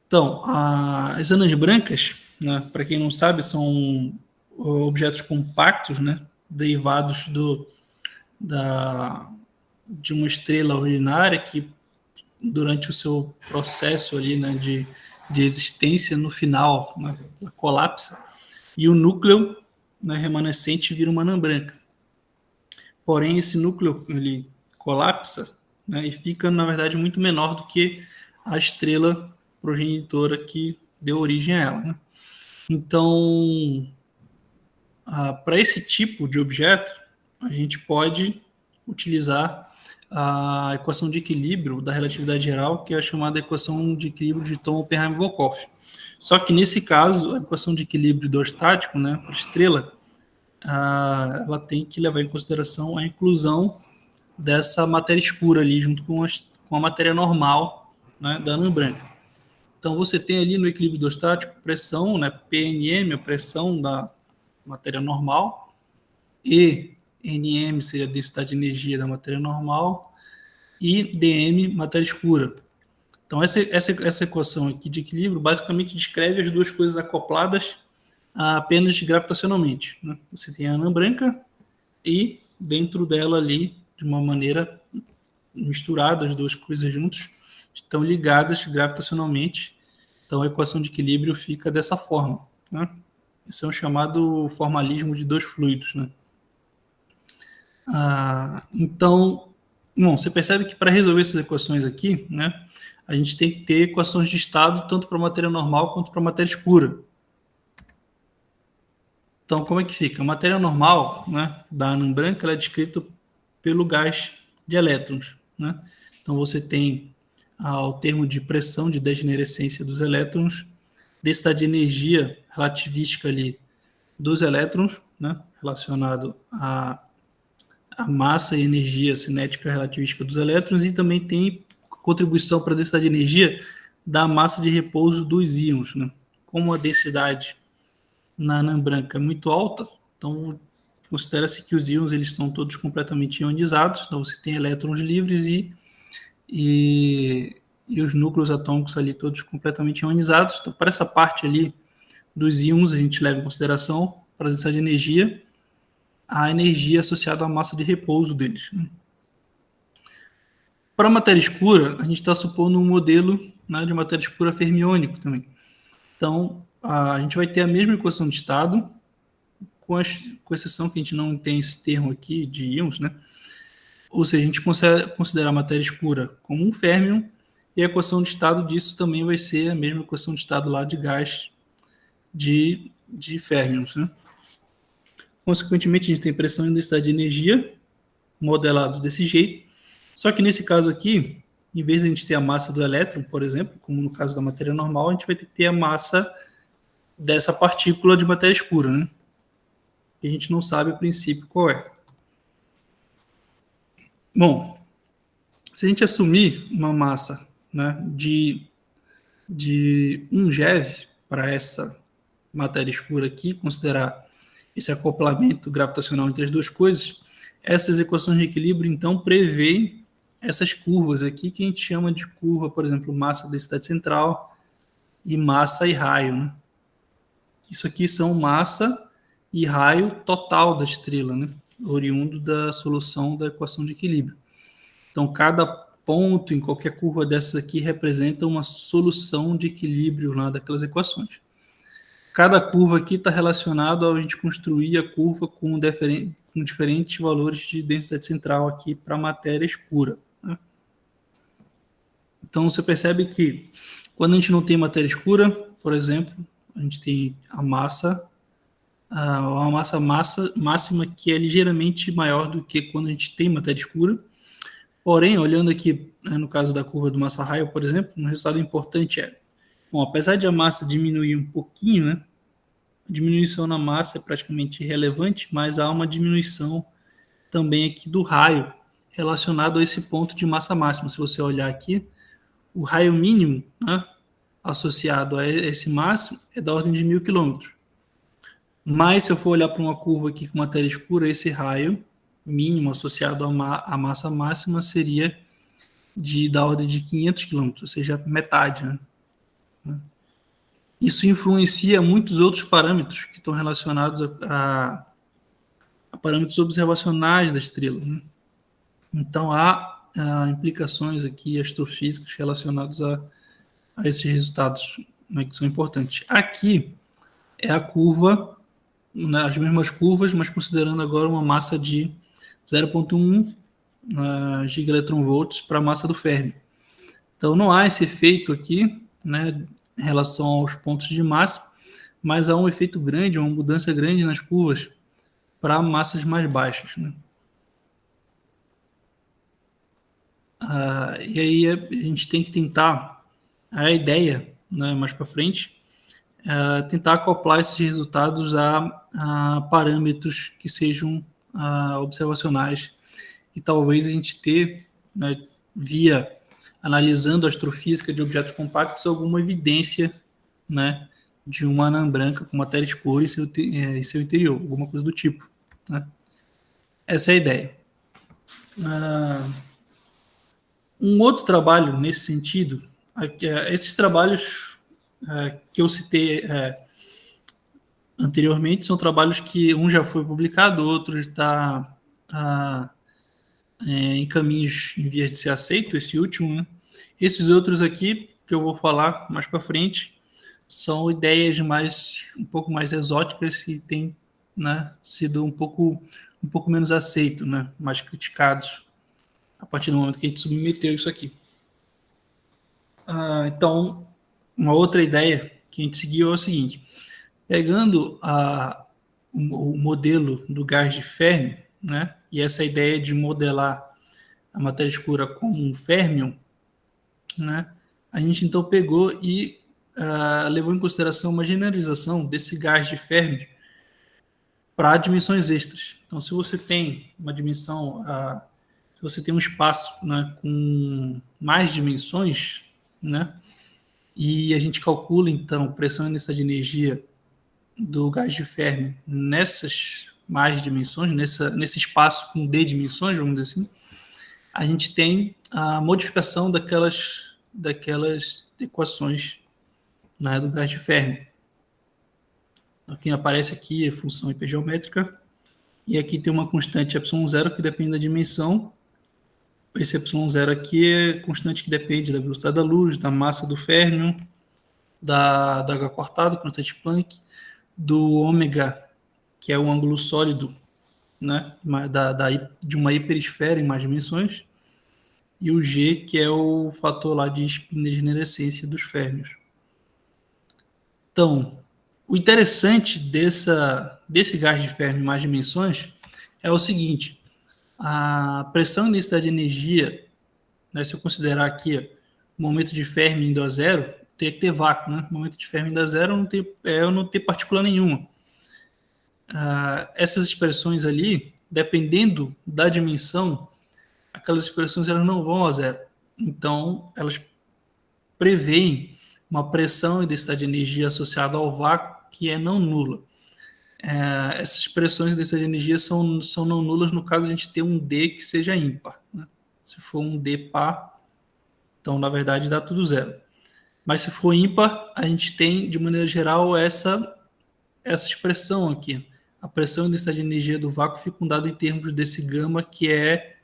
S2: Então, as anãs brancas, né, para quem não sabe, são objetos compactos, né, derivados de uma estrela ordinária que, durante o seu processo ali, né, de existência, no final, né, ela colapsa, e o núcleo, né, remanescente vira uma anã branca. Porém, esse núcleo ele colapsa, né, e fica, na verdade, muito menor do que a estrela progenitora que deu origem a ela, né? Então, para esse tipo de objeto, a gente pode utilizar a equação de equilíbrio da relatividade geral, que é a chamada equação de equilíbrio de Thom-Oppenheim-Volkoff. Só que, nesse caso, a equação de equilíbrio do estático, né, para a estrela, ela tem que levar em consideração a inclusão dessa matéria escura ali, junto com a matéria normal, né, da anã branca. Então, você tem ali no equilíbrio hidrostático pressão, né, PNM, a pressão da matéria normal, e NM seria a densidade de energia da matéria normal, e DM, matéria escura. Então, essa equação aqui de equilíbrio basicamente descreve as duas coisas acopladas apenas gravitacionalmente, né? Você tem a anã branca e dentro dela ali, de uma maneira misturada, as duas coisas juntas, estão ligadas gravitacionalmente. Então, a equação de equilíbrio fica dessa forma, né? Esse é o chamado formalismo de dois fluidos, né? Então, bom, você percebe que para resolver essas equações aqui, né, a gente tem que ter equações de estado tanto para matéria normal quanto para matéria escura. Então, como é que fica? A matéria normal, né, da anã branca, ela é descrita pelo gás de elétrons, né? Então, você tem o termo de pressão de degenerescência dos elétrons, densidade de energia relativística ali dos elétrons, né, relacionado a massa e energia cinética relativística dos elétrons, e também tem contribuição para a densidade de energia da massa de repouso dos íons, né? Como a densidade na anã branca é muito alta, então considera-se que os íons eles são todos completamente ionizados, então você tem elétrons livres e os núcleos atômicos ali todos completamente ionizados. Então, para essa parte ali dos íons, a gente leva em consideração, para a densidade de energia, a energia associada à massa de repouso deles, né? Para a matéria escura, a gente está supondo um modelo, né, de matéria escura fermiônico também. Então, a gente vai ter a mesma equação de estado, com exceção que a gente não tem esse termo aqui de íons, né? Ou seja, a gente considera a matéria escura como um férmion, e a equação de estado disso também vai ser a mesma equação de estado lá de gás de férmions, né? Consequentemente, a gente tem pressão e densidade de energia modelado desse jeito. Só que nesse caso aqui, em vez de a gente ter a massa do elétron, por exemplo, como no caso da matéria normal, a gente vai ter que ter a massa dessa partícula de matéria escura, né? E a gente não sabe a princípio qual é. Bom, se a gente assumir uma massa, né, de 1 GeV para essa matéria escura aqui, considerar esse acoplamento gravitacional entre as duas coisas, essas equações de equilíbrio, então, prevêem essas curvas aqui, que a gente chama de curva, por exemplo, massa, densidade central e massa e raio, né? Isso aqui são massa e raio total da estrela, né? Oriundo da solução da equação de equilíbrio. Então, cada ponto em qualquer curva dessas aqui representa uma solução de equilíbrio lá daquelas equações. Cada curva aqui está relacionado a gente construir a curva com diferentes valores de densidade central aqui para a matéria escura, né? Então, você percebe que quando a gente não tem matéria escura, por exemplo, a gente tem uma massa máxima que é ligeiramente maior do que quando a gente tem matéria escura. Porém, olhando aqui, né, no caso da curva do massa-raio, por exemplo, um resultado importante bom, apesar de a massa diminuir um pouquinho, né, a diminuição na massa é praticamente irrelevante, mas há uma diminuição também aqui do raio relacionado a esse ponto de massa máxima. Se você olhar aqui, o raio mínimo, né, associado a esse máximo é da ordem de 1000 km. Mas se eu for olhar para uma curva aqui com matéria escura, esse raio mínimo associado à massa máxima seria da ordem de 500 km, ou seja, metade, né? Isso influencia muitos outros parâmetros que estão relacionados a parâmetros observacionais da estrela, né? Então, há implicações aqui astrofísicas relacionadas a esses resultados, né, que são importantes. Aqui é a curva, né, as mesmas curvas, mas considerando agora uma massa de 0,1 gigaelectronvolts para a massa do Fermi. Então, não há esse efeito aqui, né, em relação aos pontos de massa, mas há um efeito grande, uma mudança grande nas curvas para massas mais baixas, né? E aí a gente tem que tentar, a ideia, né, mais para frente, tentar acoplar esses resultados a parâmetros que sejam observacionais, e talvez a gente ter, né, analisando a astrofísica de objetos compactos, alguma evidência, né, de uma anã branca com matéria escura em seu interior, alguma coisa do tipo, né? Essa é a ideia. Um outro trabalho nesse sentido, esses trabalhos que eu citei anteriormente são trabalhos que um já foi publicado, o outro está em caminhos em vias de ser aceito, esse último, né? Esses outros aqui, que eu vou falar mais para frente, são ideias um pouco mais exóticas e têm, né, sido um pouco menos aceito, né, mais criticados a partir do momento que a gente submeteu isso aqui. Então, uma outra ideia que a gente seguiu é o seguinte: pegando o modelo do gás de Fermi, né, e essa ideia de modelar a matéria escura como um férmion, né, a gente então pegou e levou em consideração uma generalização desse gás de Fermi para dimensões extras. Então, se você tem uma dimensão, se você tem um espaço, né, com mais dimensões, né, e a gente calcula então pressão e densidade de energia do gás de Fermi nessas mais dimensões, nesse espaço com D dimensões, vamos dizer assim, a gente tem a modificação daquelas equações, né, do gás de Fermi. Quem aparece aqui é função hipergeométrica, e aqui tem uma constante ε0 que depende da dimensão. Esse ε0 aqui é constante que depende da velocidade da luz, da massa do férmion, da H cortado, constante Planck, do ômega, que é o ângulo sólido, né, de uma hiperesfera em mais dimensões, e o G, que é o fator lá de spin-degenerescência dos férmions. Então, o interessante desse gás de Fermi em mais dimensões é o seguinte: a pressão e densidade de energia, né, se eu considerar aqui o momento de Fermi indo a zero, teria que ter vácuo, né? O momento de Fermi indo a zero eu não ter partícula nenhuma. Essas expressões ali, dependendo da dimensão, aquelas expressões elas não vão a zero. Então, elas preveem uma pressão e densidade de energia associada ao vácuo que é não nula. Essas expressões de densidade de energia são não nulas no caso de a gente ter um D que seja ímpar, né? Se for um D par, então, na verdade, dá tudo zero. Mas se for ímpar, a gente tem, de maneira geral, essa expressão aqui. A pressão e densidade de energia do vácuo fecundado em termos desse gama, que é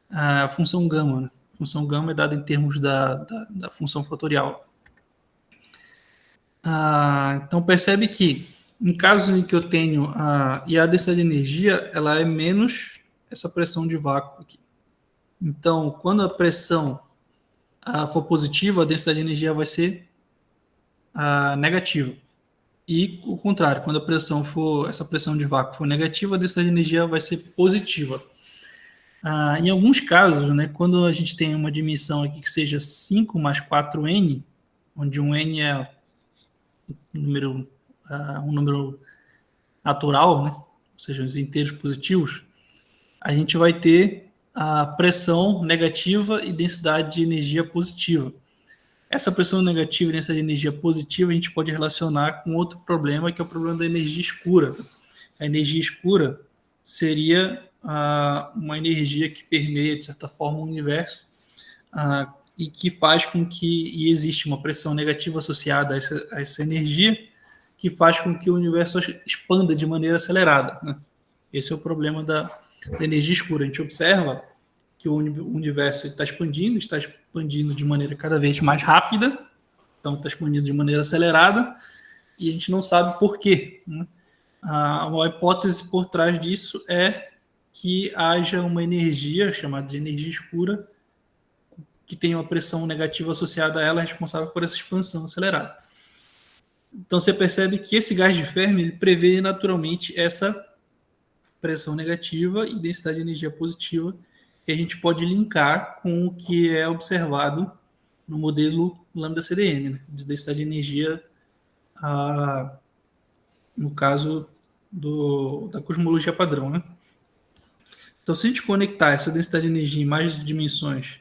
S2: a função gama, né? A função gama é dada em termos da função fatorial. Então, percebe que, em casos em que eu tenho e a densidade de energia, ela é menos essa pressão de vácuo aqui. Então, quando a pressão for positiva, a densidade de energia vai ser negativa. E o contrário, quando essa pressão de vácuo for negativa, a densidade de energia vai ser positiva. Em alguns casos, né, quando a gente tem uma dimensão aqui que seja 5 mais 4n, onde um n é um número natural, né, ou seja, os inteiros positivos, a gente vai ter a pressão negativa e densidade de energia positiva. Essa pressão negativa e densidade de energia positiva a gente pode relacionar com outro problema, que é o problema da energia escura. A energia escura seria uma energia que permeia, de certa forma, o universo e que faz com que existe uma pressão negativa associada a essa energia, que faz com que o universo expanda de maneira acelerada, né? Esse é o problema da energia escura. A gente observa que o universo está expandindo de maneira cada vez mais rápida, então está expandindo de maneira acelerada, e a gente não sabe por quê, né? Uma hipótese por trás disso é que haja uma energia chamada de energia escura que tem uma pressão negativa associada a ela, responsável por essa expansão acelerada. Então você percebe que esse gás de Fermi ele prevê naturalmente essa pressão negativa e densidade de energia positiva, que a gente pode linkar com o que é observado no modelo lambda-CDM, né, de densidade de energia, no caso da cosmologia padrão, né? Então, se a gente conectar essa densidade de energia em mais dimensões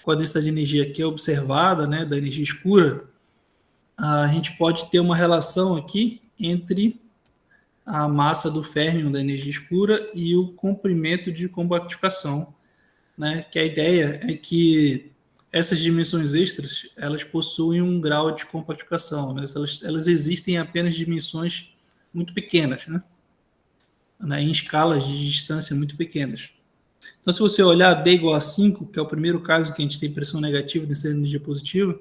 S2: com a densidade de energia que é observada, né, da energia escura, a gente pode ter uma relação aqui entre a massa do férmion da energia escura e o comprimento de combatificação, né? Que a ideia é que essas dimensões extras, elas possuem um grau de compactificação, né? Elas existem em apenas dimensões muito pequenas, né? Em escalas de distância muito pequenas. Então, se você olhar D igual a 5, que é o primeiro caso que a gente tem pressão negativa dessa energia positiva,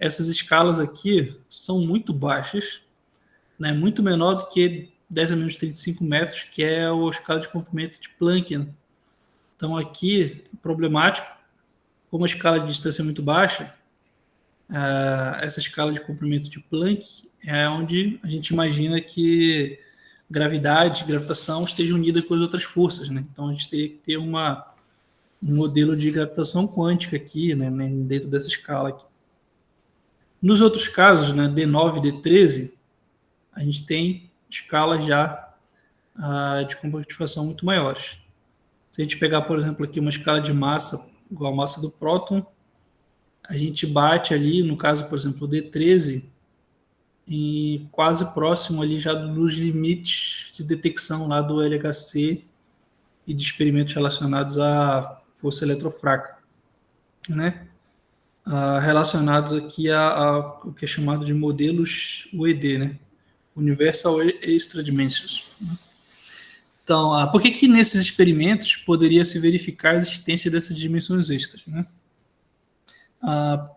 S2: essas escalas aqui são muito baixas, né? Muito menor do que 10 a menos 35 metros, que é a escala de comprimento de Planck, né? Então, aqui, problemático, como a escala de distância é muito baixa, essa escala de comprimento de Planck é onde a gente imagina que gravidade, gravitação estejam unidas com as outras forças, né? Então, a gente teria que ter um modelo de gravitação quântica aqui, né, dentro dessa escala aqui. Nos outros casos, né, D9 e D13, a gente tem escalas já de compactificação muito maiores. Se a gente pegar, por exemplo, aqui uma escala de massa igual a massa do próton, a gente bate ali, no caso, por exemplo, o D13, e quase próximo ali já dos limites de detecção lá do LHC e de experimentos relacionados à força eletrofraca, né? Relacionados aqui ao que é chamado de modelos UED, né? Universal Extra Dimensions. Então, por que nesses experimentos poderia se verificar a existência dessas dimensões extras, né?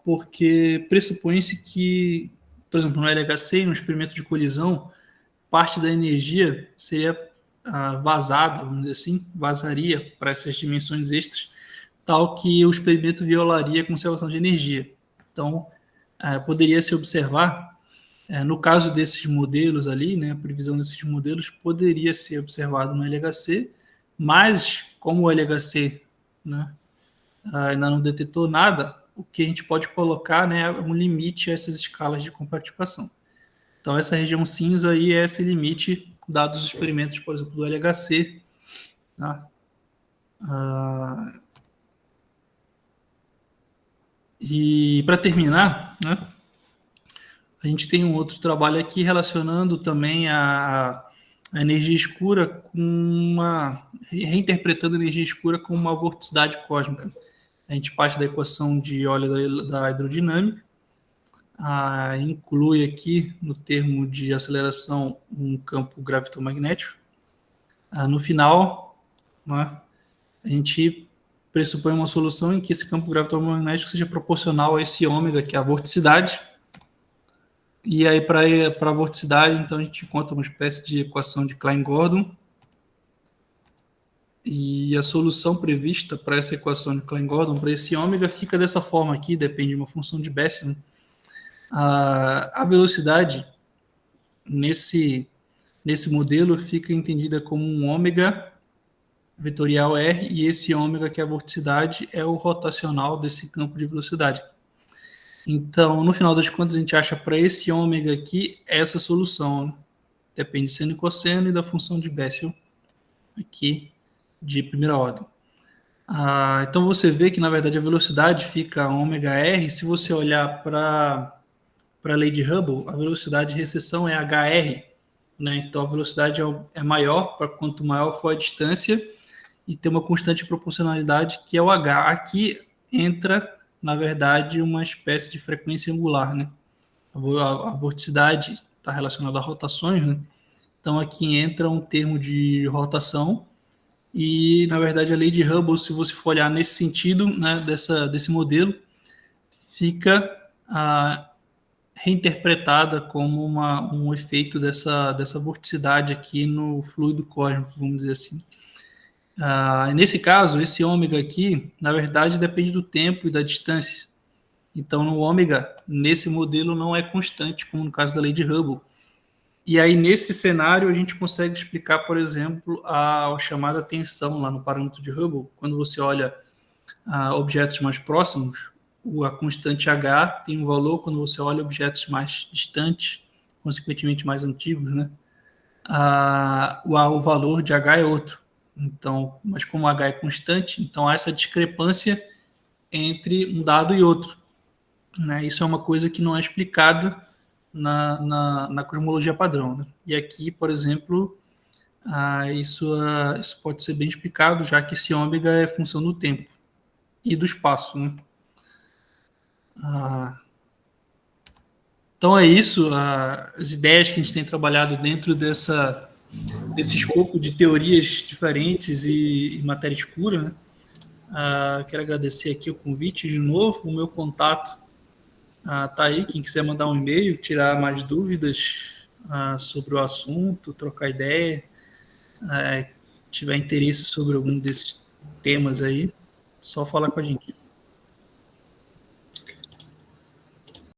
S2: Porque pressupõe-se que, por exemplo, no LHC, no experimento de colisão, parte da energia seria vazada, vamos dizer assim, vazaria para essas dimensões extras, tal que o experimento violaria a conservação de energia. Então, poderia se observar, no caso desses modelos ali, né, a previsão desses modelos poderia ser observado no LHC, mas como o LHC, né, ainda não detectou nada, o que a gente pode colocar, né, é um limite a essas escalas de compactificação. Então, essa região cinza aí é esse limite, dados os experimentos, por exemplo, do LHC. Tá? E para terminar, né, a gente tem um outro trabalho aqui relacionando também a energia escura com reinterpretando a energia escura como uma vorticidade cósmica. A gente parte da equação de Euler da hidrodinâmica, inclui aqui no termo de aceleração um campo gravitomagnético. No final, né, a gente pressupõe uma solução em que esse campo gravitomagnético seja proporcional a esse ômega, que é a vorticidade. E aí, para a vorticidade, então, a gente encontra uma espécie de equação de Klein-Gordon. E a solução prevista para essa equação de Klein-Gordon, para esse ômega, fica dessa forma aqui, depende de uma função de Bessel, né? A velocidade nesse modelo fica entendida como um ômega vetorial R, e esse ômega, que é a vorticidade, é o rotacional desse campo de velocidade. Então, no final das contas, a gente acha para esse ômega aqui essa solução, né? Depende de seno e cosseno e da função de Bessel aqui de primeira ordem. Então você vê que, na verdade, a velocidade fica ômega R. Se você olhar para a lei de Hubble, a velocidade de recessão é HR, né? Então a velocidade é maior para quanto maior for a distância, e tem uma constante de proporcionalidade que é o H. Aqui entra, na verdade, uma espécie de frequência angular, né? A vorticidade está relacionada a rotações, né? Então aqui entra um termo de rotação. E, na verdade, a lei de Hubble, se você for olhar nesse sentido, né, desse modelo, fica reinterpretada como um efeito dessa vorticidade aqui no fluido cósmico, vamos dizer assim. Nesse caso, esse ômega aqui, na verdade, depende do tempo e da distância. Então, no ômega, nesse modelo, não é constante, como no caso da lei de Hubble. E aí, nesse cenário, a gente consegue explicar, por exemplo, a chamada tensão lá no parâmetro de Hubble. Quando você olha objetos mais próximos, a constante H tem um valor. Quando você olha objetos mais distantes, consequentemente mais antigos, né, o valor de H é outro. Então, mas como H é constante, então há essa discrepância entre um dado e outro, né? Isso é uma coisa que não é explicada na cosmologia padrão, né? E aqui, por exemplo, isso pode ser bem explicado, já que esse ômega é função do tempo e do espaço, né? Então é isso, as ideias que a gente tem trabalhado dentro desse escopo de teorias diferentes e matéria escura, né? Quero agradecer aqui o convite de novo, o meu contato tá aí, quem quiser mandar um e-mail, tirar mais dúvidas sobre o assunto, trocar ideia, tiver interesse sobre algum desses temas aí, só falar com a gente.